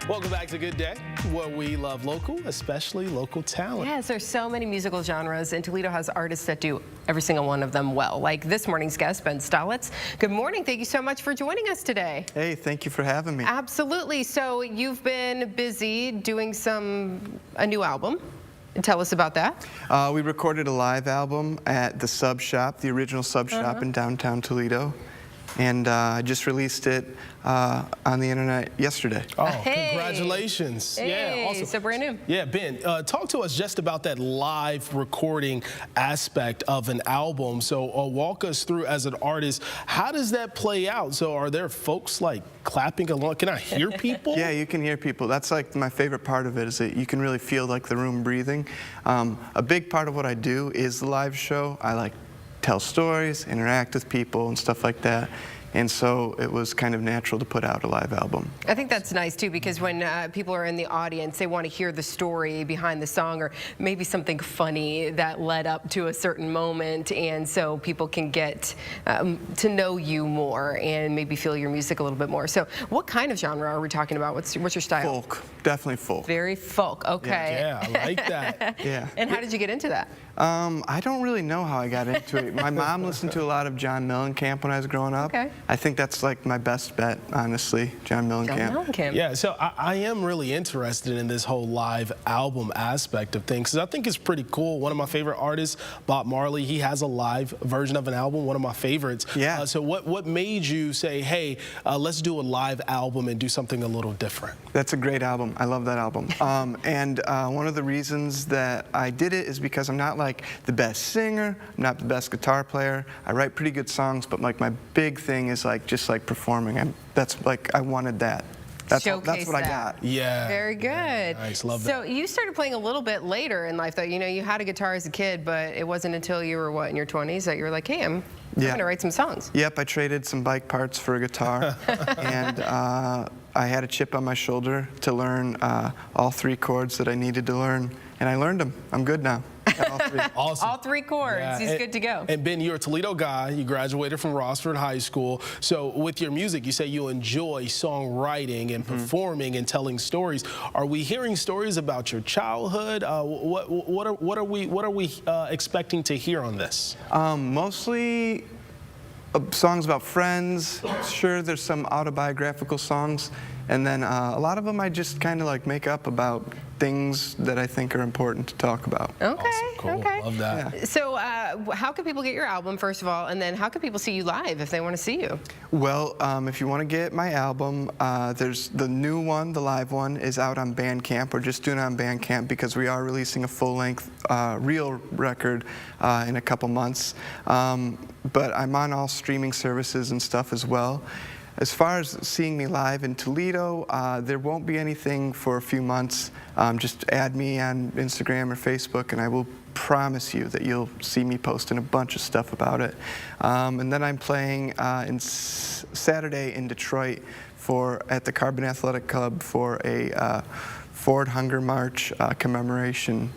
Welcome back to Good Day, where we love local, especially local talent. Yes, there's so many musical genres, and Toledo has artists that do every single one of them well, like this morning's guest, Ben Stalets. Good morning. Thank you so much for joining us today. Hey, thank you for having me. Absolutely. So you've been busy doing a new album. Tell us about that. We recorded a live album at the Sub Shop, the original Sub Shop in downtown Toledo. And I just released it on the internet yesterday. Oh, hey. Congratulations. Hey, yeah, awesome. So brand new. Yeah, Ben, talk to us just about that live recording aspect of an album. So walk us through, as an artist, how does that play out? So are there folks like clapping along? Can I hear people? Yeah, you can hear people. That's like my favorite part of it, is that you can really feel like the room breathing. A big part of what I do is the live show. I like tell stories, interact with people, and stuff like that. And so it was kind of natural to put out a live album. I think that's nice too, because when people are in the audience, they want to hear the story behind the song, or maybe something funny that led up to a certain moment, and so people can get to know you more and maybe feel your music a little bit more. So what kind of genre are we talking about? What's your style? Folk, definitely folk. Very folk, okay. Yeah, I like that. Yeah. And how did you get into that? I don't really know how I got into it. My mom listened to a lot of John Mellencamp when I was growing up. Okay. I think that's like my best bet, honestly, John Mellencamp. Yeah, so I am really interested in this whole live album aspect of things, because I think it's pretty cool. One of my favorite artists, Bob Marley, he has a live version of an album, one of my favorites. Yeah. So what made you say, hey, let's do a live album and do something a little different? That's a great album. I love that album. And one of the reasons that I did it is because I'm not like the best singer, I'm not the best guitar player. I write pretty good songs, but like my big thing is like just like performing. That's like, I wanted that. That's what I got. Yeah. Very good. Nice, love that. So you started playing a little bit later in life, though. You know, you had a guitar as a kid, but it wasn't until you were, what, in your 20s that you were like, hey, I'm going to write some songs. Yep, I traded some bike parts for a guitar, and I had a chip on my shoulder to learn all 3 chords that I needed to learn, and I learned them. I'm good now. All 3. Awesome. All 3 chords. Yeah. He's good to go. And Ben, you're a Toledo guy. You graduated from Rossford High School. So with your music, you say you enjoy songwriting and performing and telling stories. Are we hearing stories about your childhood? What are we expecting to hear on this? Mostly songs about friends. Sure, there's some autobiographical songs, and then a lot of them I just kind of like make up about things that I think are important to talk about. Okay, Awesome. Cool. okay. Love that. Yeah. So how can people get your album, first of all, and then how can people see you live if they want to see you? Well, if you want to get my album, there's the new one, the live one, is out on Bandcamp. We're just doing it on Bandcamp because we are releasing a full-length real record in a couple months. But I'm on all streaming services and stuff as well. As far as seeing me live in Toledo, there won't be anything for a few months. Just add me on Instagram or Facebook, and I will promise you that you'll see me posting a bunch of stuff about it. And then I'm playing Saturday in Detroit at the Carbon Athletic Club for a Ford Hunger March commemoration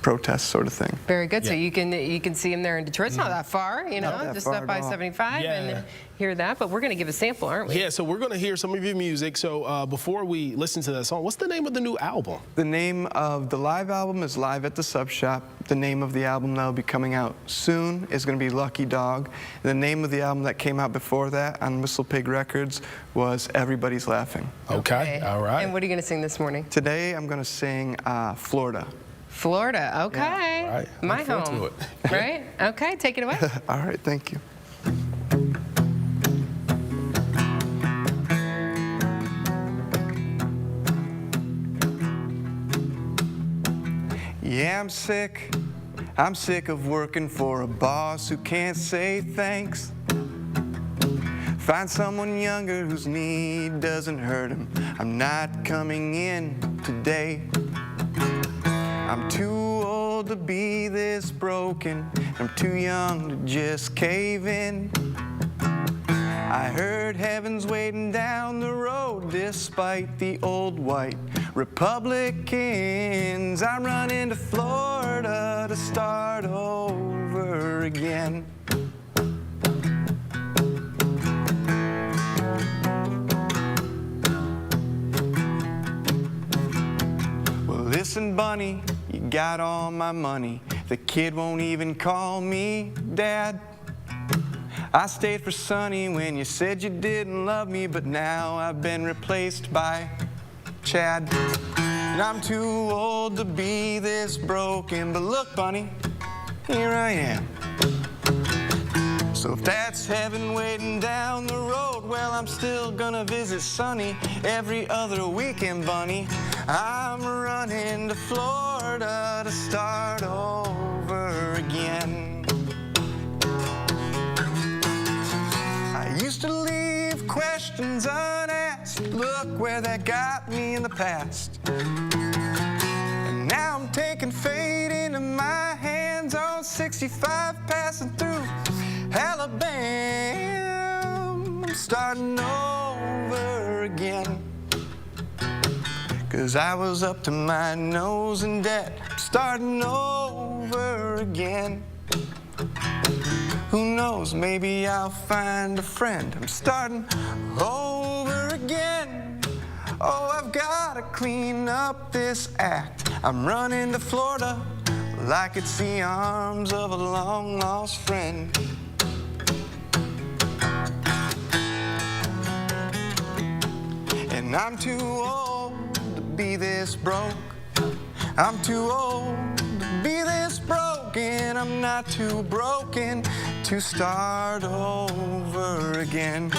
protest sort of thing. Very good. Yeah. So you can see him there in Detroit. It's not that far, you know, just up by 75 and hear that. But we're going to give a sample, aren't we? Yeah. So we're going to hear some of your music. So before we listen to that song, what's the name of the new album? The name of the live album is Live at the Sub Shop. The name of the album that will be coming out soon is going to be Lucky Dog. The name of the album that came out before that on Whistle Pig Records was Everybody's Laughing. Okay. All right. And what are you going to sing this morning? Today I'm going to sing Florida. Florida, okay. Yeah. All right. My home, to it. right? Okay, take it away. All right, thank you. Yeah, I'm sick. I'm sick of working for a boss who can't say thanks. Find someone younger whose need doesn't hurt him. I'm not coming in today. I'm too old to be this broken. I'm too young to just cave in. I heard heaven's waiting down the road despite the old white Republicans. I'm running to Florida to start over again. Listen, Bunny, you got all my money. The kid won't even call me Dad. I stayed for Sonny when you said you didn't love me, but now I've been replaced by Chad. And I'm too old to be this broken, but look, Bunny, here I am. So if that's heaven waiting down the road, well, I'm still gonna visit Sonny every other weekend, Bunny. I'm running to Florida to start over again. I used to leave questions unasked. Look where that got me in the past. And now I'm taking fate into my hands on 65 passing through Alabama. I'm starting over again. 'Cause I was up to my nose in debt. I'm starting over again. Who knows, maybe I'll find a friend. I'm starting over again. Oh, I've gotta clean up this act. I'm running to Florida like it's the arms of a long lost friend. And I'm too old to be this broke. I'm too old to be this broken. I'm not too broken to start over again.